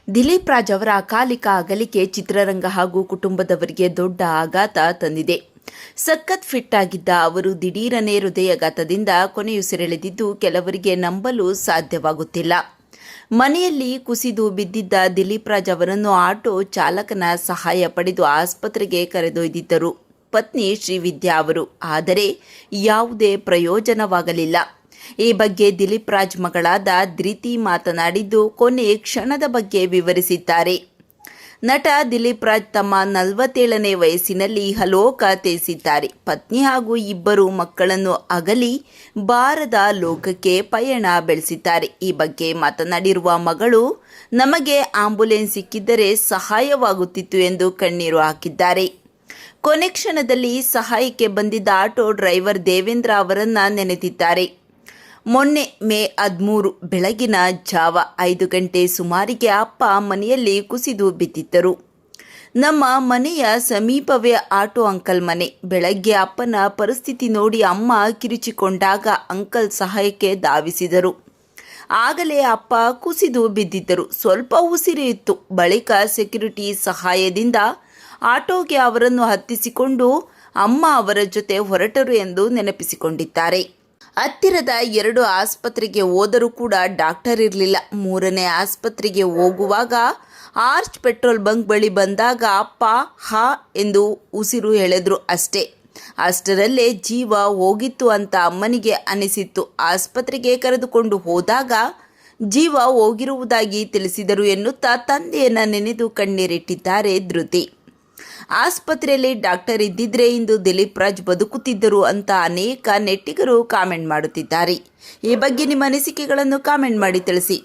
ದಿಲೀಪ್ ರಾಜ್ ಅವರ ಅಕಾಲಿಕ ಅಗಲಿಕೆ ಚಿತ್ರರಂಗ ಹಾಗೂ ಕುಟುಂಬದವರಿಗೆ ದೊಡ್ಡ ಆಘಾತ ತಂದಿದೆ. ಸಖತ್ ಫಿಟ್ ಆಗಿದ್ದ ಅವರು ದಿಢೀರನೆ ಹೃದಯಾಘಾತದಿಂದ ಕೊನೆಯುಸಿರೆಳೆದಿದ್ದು ಕೆಲವರಿಗೆ ನಂಬಲು ಸಾಧ್ಯವಾಗುತ್ತಿಲ್ಲ. ಮನೆಯಲ್ಲಿ ಕುಸಿದು ಬಿದ್ದಿದ್ದ ದಿಲೀಪ್ ರಾಜ್ ಅವರನ್ನು ಆಟೋ ಚಾಲಕನ ಸಹಾಯ ಪಡೆದು ಆಸ್ಪತ್ರೆಗೆ ಕರೆದೊಯ್ದಿದ್ದರು ಪತ್ನಿ ಶ್ರೀವಿದ್ಯಾ ಅವರು. ಆದರೆ ಯಾವುದೇ ಪ್ರಯೋಜನವಾಗಲಿಲ್ಲ. ಈ ಬಗ್ಗೆ ದಿಲೀಪ್ ರಾಜ್ ಮಗಳಾದ ಧೃತಿ ಮಾತನಾಡಿದ್ದು ಕೊನೆ ಕ್ಷಣದ ಬಗ್ಗೆ ವಿವರಿಸಿದ್ದಾರೆ. ನಟ ದಿಲೀಪ್ ರಾಜ್ ತಮ್ಮ 47ನೇ ವಯಸ್ಸಿನಲ್ಲಿ ಇಹಲೋಕ ತ್ಯಜಿಸಿದ್ದಾರೆ. ಪತ್ನಿ ಹಾಗೂ 2 ಮಕ್ಕಳನ್ನು ಅಗಲಿ ಬಾರದ ಲೋಕಕ್ಕೆ ಪಯಣ ಬೆಳೆಸಿದ್ದಾರೆ. ಈ ಬಗ್ಗೆ ಮಾತನಾಡಿರುವ ಮಗಳು, ನಮಗೆ ಆಂಬ್ಯುಲೆನ್ಸ್ ಸಿಕ್ಕಿದ್ದರೆ ಸಹಾಯವಾಗುತ್ತಿತ್ತು ಎಂದು ಕಣ್ಣೀರು ಹಾಕಿದ್ದಾರೆ. ಕೊನೆ ಕ್ಷಣದಲ್ಲಿ ಸಹಾಯಕ್ಕೆ ಬಂದಿದ್ದ ಆಟೋ ಡ್ರೈವರ್ ದೇವೇಂದ್ರ ಅವರನ್ನ ನೆನೆದಿದ್ದಾರೆ. ಮೊನ್ನೆ ಮೇ 13 ಬೆಳಗಿನ ಜಾವ 5 ಗಂಟೆ ಸುಮಾರಿಗೆ ಅಪ್ಪ ಮನೆಯಲ್ಲಿ ಕುಸಿದು ಬಿದ್ದಿದ್ದರು. ನಮ್ಮ ಮನೆಯ ಸಮೀಪವೇ ಆಟೋ ಅಂಕಲ್ ಮನೆ. ಬೆಳಗ್ಗೆ ಅಪ್ಪನ ಪರಿಸ್ಥಿತಿ ನೋಡಿ ಅಮ್ಮ ಕಿರುಚಿಕೊಂಡಾಗ ಅಂಕಲ್ ಸಹಾಯಕ್ಕೆ ಧಾವಿಸಿದರು. ಆಗಲೇ ಅಪ್ಪ ಕುಸಿದು ಬಿದ್ದಿದ್ದರು. ಸ್ವಲ್ಪ ಉಸಿರು ಇತ್ತು. ಬಳಿಕ ಸೆಕ್ಯೂರಿಟಿ ಸಹಾಯದಿಂದ ಆಟೋಗೆ ಅವರನ್ನು ಹತ್ತಿಸಿಕೊಂಡು ಅಮ್ಮ ಅವರ ಜೊತೆ ಹೊರಟರು ಎಂದು ನೆನಪಿಸಿಕೊಂಡಿದ್ದಾರೆ. ಹತ್ತಿರದ 2 ಆಸ್ಪತ್ರೆಗೆ ಹೋದರೂ ಕೂಡ ಡಾಕ್ಟರ್ ಇರಲಿಲ್ಲ. 3ನೇ ಆಸ್ಪತ್ರೆಗೆ ಹೋಗುವಾಗ ಆರ್ಚ್ ಪೆಟ್ರೋಲ್ ಬಂಕ್ ಬಳಿ ಬಂದಾಗ ಅಪ್ಪ ಹಾ ಎಂದು ಉಸಿರು ಎಳೆದ್ರು ಅಷ್ಟೇ. ಅಷ್ಟರಲ್ಲೇ ಜೀವ ಹೋಗಿತ್ತು ಅಂತ ಅಮ್ಮನಿಗೆ ಅನಿಸಿತ್ತು. ಆಸ್ಪತ್ರೆಗೆ ಕರೆದುಕೊಂಡು ಹೋದಾಗ ಜೀವ ಹೋಗಿರುವುದಾಗಿ ತಿಳಿಸಿದರು ಎನ್ನುತ್ತಾ ತಂದೆಯನ್ನ ನೆನೆದು ಕಣ್ಣೀರಿಟ್ಟಿದ್ದಾರೆ ಧೃತಿ. ಆಸ್ಪತ್ರೆಯಲ್ಲಿ ಡಾಕ್ಟರ್ ಇದ್ದಿದ್ರೆ ಇಂದು ದಿಲೀಪ್ ರಾಜ್ ಬದುಕುತ್ತಿದ್ದರು ಅಂತ ಅನೇಕ ನೆಟ್ಟಿಗರು ಕಾಮೆಂಟ್ ಮಾಡುತ್ತಿದ್ದಾರೆ. ಈ ಬಗ್ಗೆ ನಿಮ್ಮ ಅನಿಸಿಕೆಗಳನ್ನು ಕಾಮೆಂಟ್ ಮಾಡಿ ತಿಳಿಸಿ.